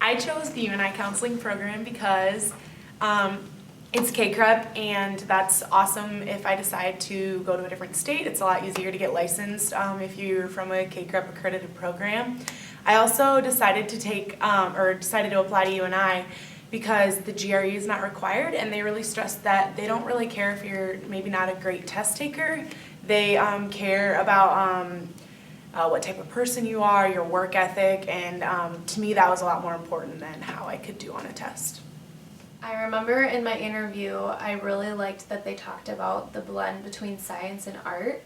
I chose the UNI counseling program because it's K-CREP, and that's awesome if I decide to go to a different state. It's a lot easier to get licensed if you're from a K-CREP accredited program. I also decided to apply to UNI because the GRE is not required, and they really stress that they don't really care if you're maybe not a great test taker. They care about what type of person you are, your work ethic, and to me that was a lot more important than how I could do on a test. I remember in my interview, I really liked that they talked about the blend between science and art.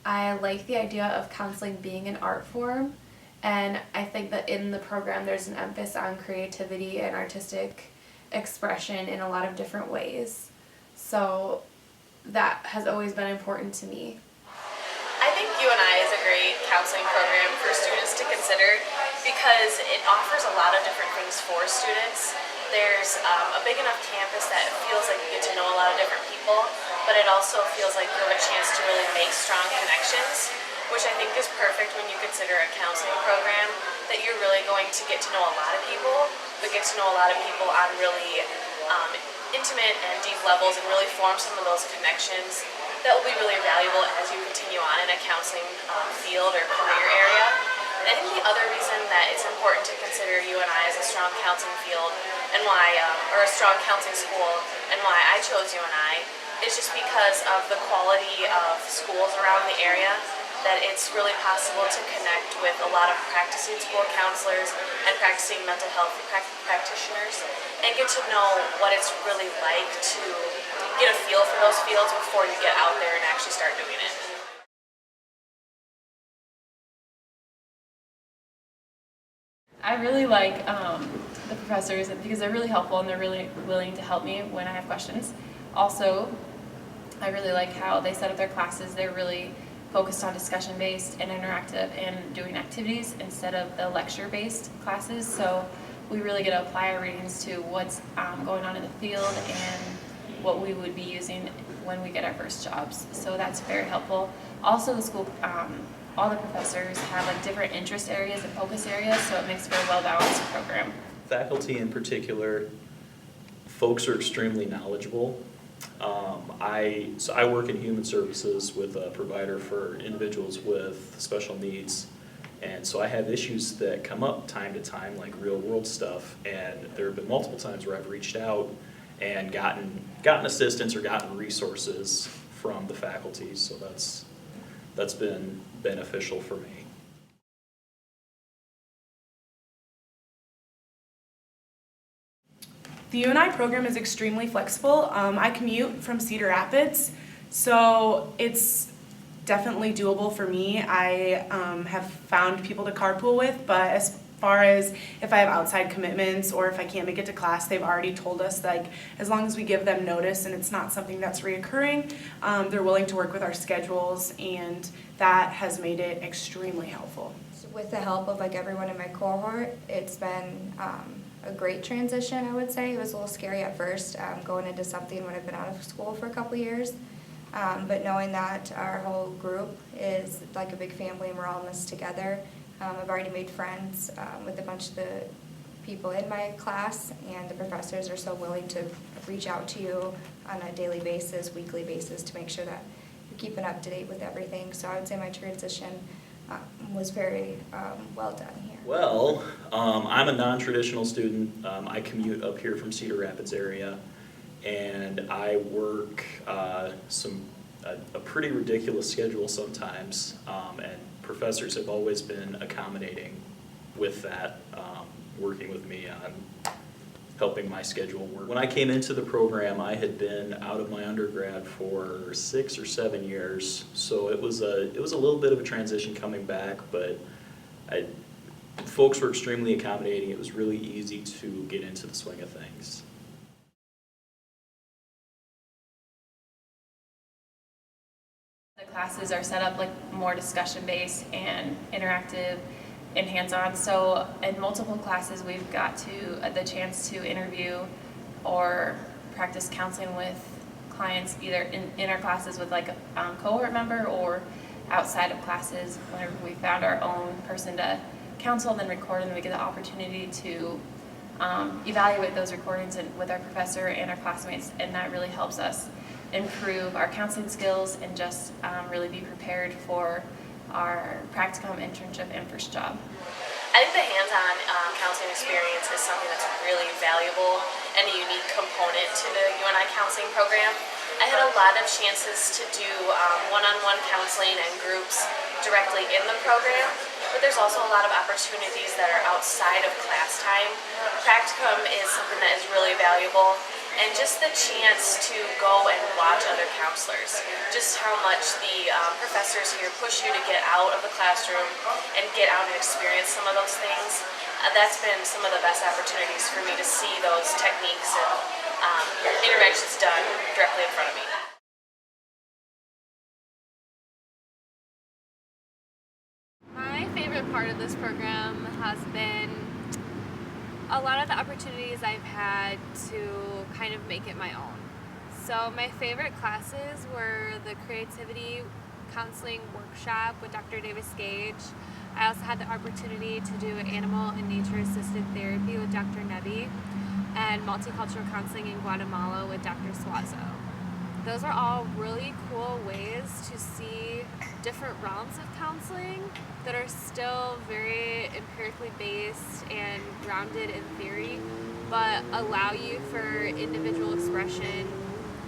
I like the idea of counseling being an art form, and I think that in the program there's an emphasis on creativity and artistic expression in a lot of different ways. So that has always been important to me. I think UNI is a great counseling program for students to consider because it offers a lot of different things for students. There's a big enough campus that it feels like you get to know a lot of different people, but it also feels like you have a chance to really make strong connections, which I think is perfect when you consider a counseling program, that you're really going to get to know a lot of people, but get to know a lot of people on really intimate and deep levels and really form some of those connections that will be really valuable as you continue on in a counseling field or career area. And I think the other reason that it's important to consider UNI as a strong counseling field and why, or a strong counseling school, and why I chose UNI is just because of the quality of schools around the area, that it's really possible to connect with a lot of practicing school counselors and practicing mental health practitioners and get to know what it's really like to get a feel for those fields before you get out there and actually start doing it. I really like the professors because they're really helpful and they're really willing to help me when I have questions. Also, I really like how they set up their classes. They're really focused on discussion-based and interactive and doing activities instead of the lecture-based classes. So we really get to apply our readings to what's going on in the field and what we would be using when we get our first jobs. So that's very helpful. Also, the school, all the professors have like different interest areas and focus areas, so it makes for a well-balanced program. Faculty in particular, folks are extremely knowledgeable. I work in human services with a provider for individuals with special needs, and so I have issues that come up time to time, like real world stuff, and there have been multiple times where I've reached out and gotten assistance or gotten resources from the faculty, so that's been beneficial for me. The UNI program is extremely flexible. I commute from Cedar Rapids, so it's definitely doable for me. I have found people to carpool with, but as far as if I have outside commitments or if I can't make it to class, they've already told us, like, as long as we give them notice and it's not something that's reoccurring, they're willing to work with our schedules, and that has made it extremely helpful. With the help of like everyone in my cohort, it's been a great transition, I would say. It was a little scary at first, going into something when I've been out of school for a couple years. But knowing that our whole group is like a big family and we're all in this together, I've already made friends with a bunch of the people in my class, and the professors are so willing to reach out to you on a daily basis, weekly basis, to make sure that you're keeping up to date with everything. So I would say my transition was very well done here. Well, I'm a non-traditional student. I commute up here from Cedar Rapids area, and I work a pretty ridiculous schedule sometimes, and professors have always been accommodating with that, working with me on helping my schedule work. When I came into the program, I had been out of my undergrad for 6 or 7 years, so it was a little bit of a transition coming back, but folks were extremely accommodating. It was really easy to get into the swing of things. The classes are set up like more discussion-based and interactive and hands-on. So in multiple classes, we've got the chance to interview or practice counseling with clients, either in our classes with like a cohort member or outside of classes whenever we found our own person to counsel and then record, and then we get the opportunity to evaluate those recordings with our professor and our classmates, and that really helps us improve our counseling skills and just really be prepared for our practicum, internship, and first job. I think the hands-on counseling experience is something that's really valuable and a unique component to the UNI counseling program. I had a lot of chances to do one-on-one counseling and groups directly in the program, but there's also a lot of opportunities that are outside of class time. Practicum is something that is really valuable, and just the chance to go and watch other counselors, just how much the professors here push you to get out of the classroom and get out and experience some of those things. That's been some of the best opportunities for me to see those techniques and interventions done directly in front of me. My favorite part of this program has been a lot of the opportunities I've had to kind of make it my own. So my favorite classes were the creativity counseling workshop with Dr. Davis Gage. I also had the opportunity to do animal and nature assisted therapy with Dr. Nebi, and multicultural counseling in Guatemala with Dr. Suazo. Those are all really cool ways to see different realms of counseling that are still very empirically based and grounded in theory, but allow you for individual expression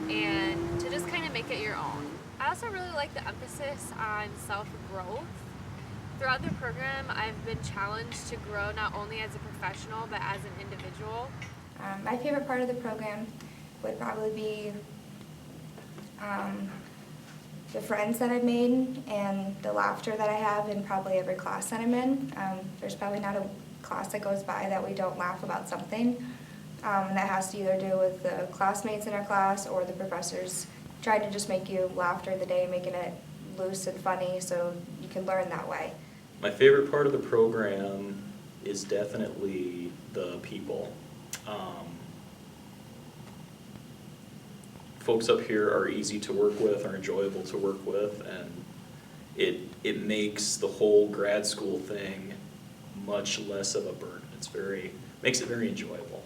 and to just kind of make it your own. I also really like the emphasis on self-growth. Throughout the program, I've been challenged to grow not only as a professional, but as an individual. My favorite part of the program would probably be the friends that I've made and the laughter that I have in probably every class that I'm in. There's probably not a class that goes by that we don't laugh about something. And that has to either do with the classmates in our class or the professors trying to just make you laugh during the day, making it loose and funny so you can learn that way. My favorite part of the program is definitely the people. Folks up here are easy to work with, are enjoyable to work with, and it makes the whole grad school thing much less of a burden. Makes it very enjoyable.